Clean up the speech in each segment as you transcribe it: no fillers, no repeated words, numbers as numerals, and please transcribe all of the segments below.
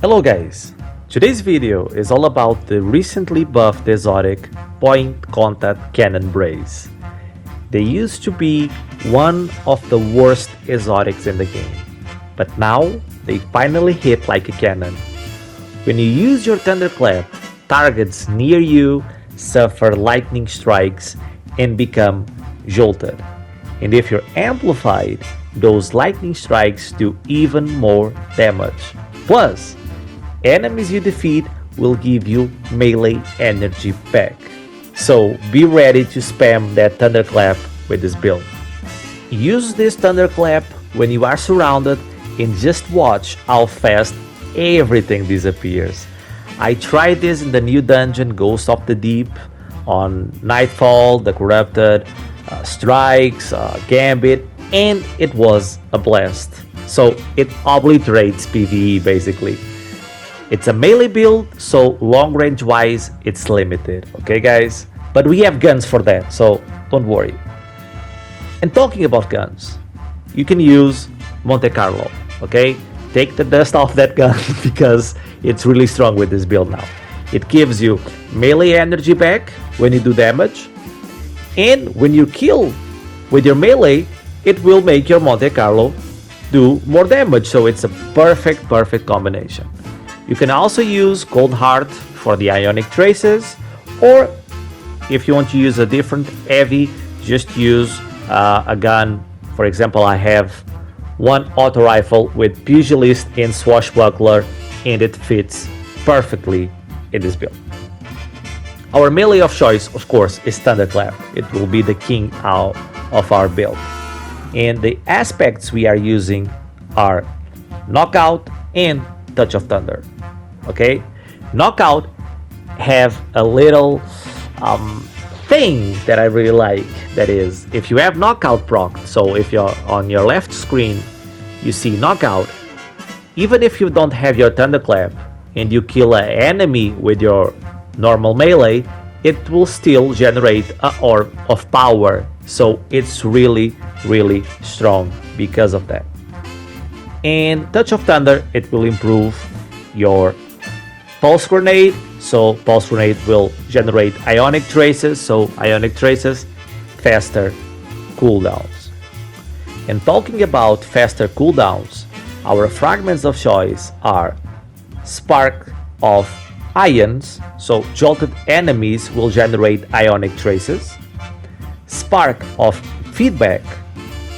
Hello guys, today's video is all about the recently buffed exotic point contact cannon brace. They used to be one of the worst exotics in the game, but now they finally hit like a cannon. When you use your thunderclap, targets near you suffer lightning strikes and become jolted. And if you're amplified, those lightning strikes do even more damage. Plus, enemies you defeat will give you melee energy back. So be ready to spam that thunderclap with this build. Use this thunderclap when you are surrounded and just watch how fast everything disappears. I tried this in the new dungeon Ghost of the Deep, on Nightfall, the Corrupted, Strikes, Gambit, and it was a blast. So it obliterates PvE basically. It's a melee build, so long range wise it's limited, okay guys? But we have guns for that, so don't worry. And talking about guns, you can use Monte Carlo, okay? Take the dust off that gun because it's really strong with this build now. It gives you melee energy back when you do damage, and when you kill with your melee, it will make your Monte Carlo do more damage, so it's a perfect combination. You can also use Cold Heart for the Ionic Traces, or if you want to use a different heavy, just use a gun. For example, I have one auto rifle with Pugilist and Swashbuckler, and it fits perfectly in this build. Our melee of choice, of course, is Thunderclap. It will be the king of our build. And the aspects we are using are Knockout and Touch of Thunder. Okay, Knockout have a little thing that I really like. That is, if you have Knockout proc, so if you're on your left screen, you see Knockout, even if you don't have your Thunderclap and you kill an enemy with your normal melee, it will still generate an orb of power. So it's really strong because of that. And Touch of Thunder, it will improve your Pulse Grenade, so Pulse Grenade will generate Ionic Traces, so Ionic Traces, faster cooldowns. And talking about faster cooldowns, our fragments of choice are Spark of Ions, so jolted enemies will generate Ionic Traces, Spark of Feedback,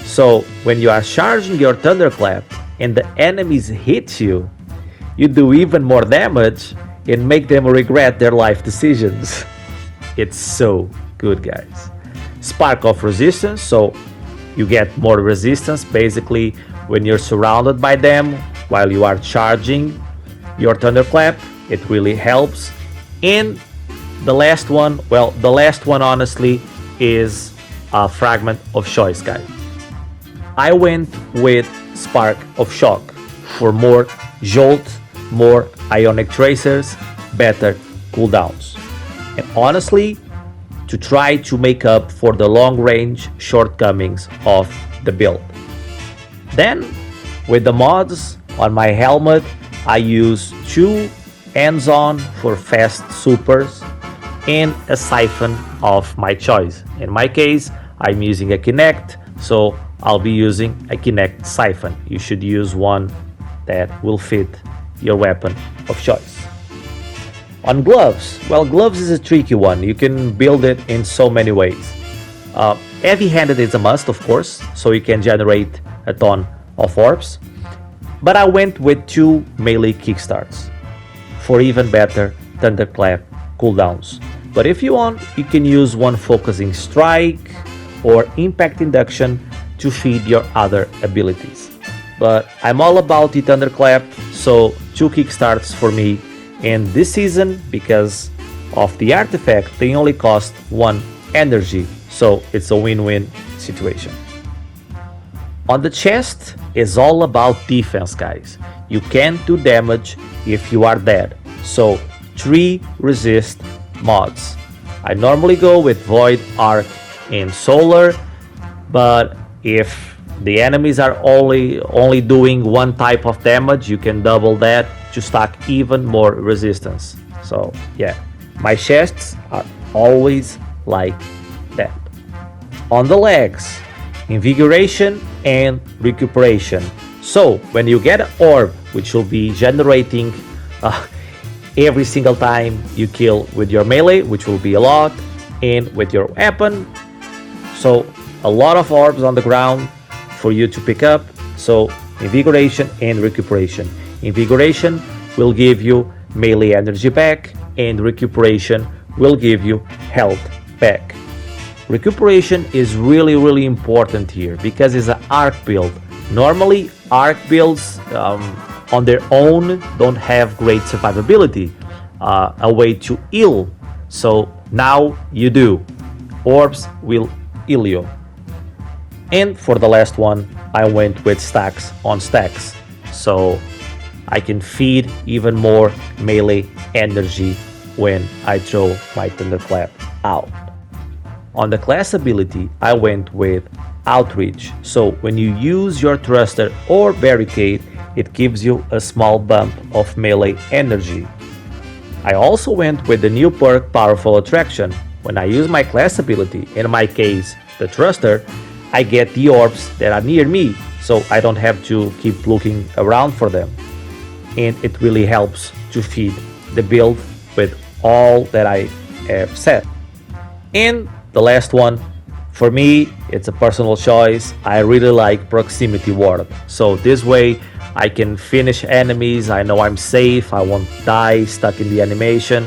so when you are charging your Thunderclap and the enemies hit you, you do even more damage and make them regret their life decisions. It's so good, guys. Spark of Resistance, so you get more resistance basically when you're surrounded by them while you are charging your Thunderclap. It really helps. And the last one, honestly is a Fragment of Choice, guys. I went with Spark of Shock for more jolt, more Ionic Tracers, better cooldowns, and honestly to try to make up for the long range shortcomings of the build. Then with the mods on my helmet, I use 2 hands-on for fast supers and a siphon of my choice. In my case, I'm using a Kinect, so I'll be using a Kinect siphon. You should use one that will fit your weapon of choice. On gloves, well, gloves is a tricky one. You can build it in so many ways. Heavy-handed is a must, of course, so you can generate a ton of orbs. But I went with 2 melee kickstarts for even better Thunderclap cooldowns. But if you want, you can use one focusing strike or impact induction to feed your other abilities. But I'm all about the Thunderclap, so 2 kickstarts for me. And this season, because of the artifact, they only cost 1 energy, so it's a win-win situation. On the chest is all about defense, guys. You can't do damage if you are dead, so 3 resist mods. I normally go with Void, Arc, and Solar, but if the enemies are only doing one type of damage, you can double that to stack even more resistance. So yeah, my chests are always like that. On the legs, invigoration and recuperation. So when you get an orb, which will be generating every single time you kill with your melee, which will be a lot, and with your weapon, so a lot of orbs on the ground for you to pick up. So invigoration and recuperation. Invigoration will give you melee energy back, and recuperation will give you health back. Recuperation is really important here because it's an arc build. Normally arc builds on their own don't have great survivability, a way to heal. So now you do. Orbs will heal you. And for the last one, I went with stacks on stacks, so I can feed even more melee energy when I throw my thunderclap out. On the class ability, I went with outreach, so when you use your thruster or barricade, it gives you a small bump of melee energy. I also went with the new perk Powerful Attraction. When I use my class ability, in my case the thruster, I get the orbs that are near me, so I don't have to keep looking around for them. And it really helps to feed the build with all that I have said. And the last one, for me, it's a personal choice. I really like Proximity Ward. So this way I can finish enemies, I know I'm safe, I won't die stuck in the animation.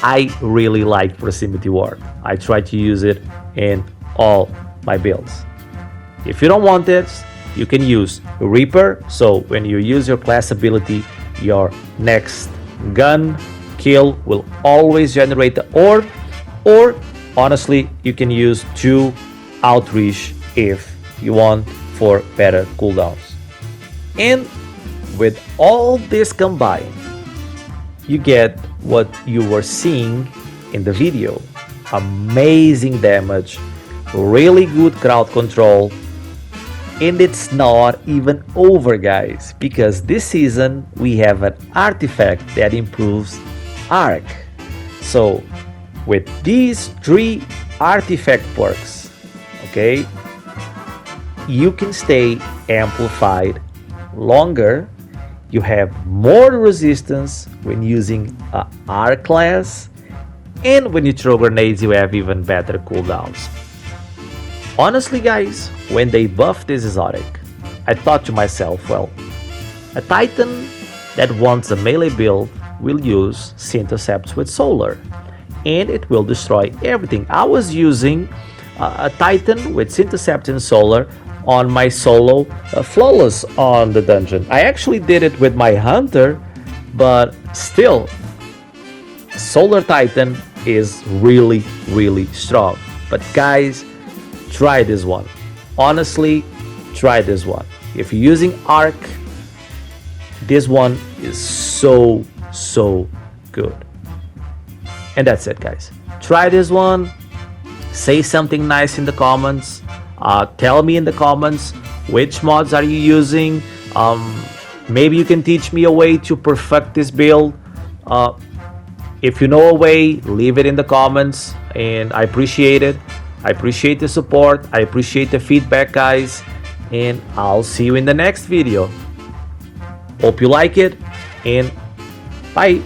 I really like Proximity Ward. I try to use it in all my builds. If you don't want this, you can use Reaper. So when you use your class ability, your next gun kill will always generate the orb, or honestly, you can use 2 outreach if you want for better cooldowns. And with all this combined, you get what you were seeing in the video. Amazing damage, really good crowd control, and it's not even over, guys, because this season we have an artifact that improves arc. So with these 3 artifact perks, okay, you can stay amplified longer, you have more resistance when using a R class, and when you throw grenades you have even better cooldowns. Honestly guys, when they buffed this exotic, I thought to myself, well, a Titan that wants a melee build will use Synthecepts with Solar, and it will destroy everything. I was using a Titan with Synthecept and Solar on my solo Flawless on the dungeon. I actually did it with my Hunter, but still, Solar Titan is really strong. But guys, try this one. Honestly, try this one. If you're using Arc, this one is so good. And that's it, guys. Try this one. Say something nice in the comments. Tell me in the comments which mods are you using. Maybe you can teach me a way to perfect this build. If you know a way, leave it in the comments, and I appreciate it. I appreciate the support. I appreciate the feedback, guys, and I'll see you in the next video. Hope you like it, and bye.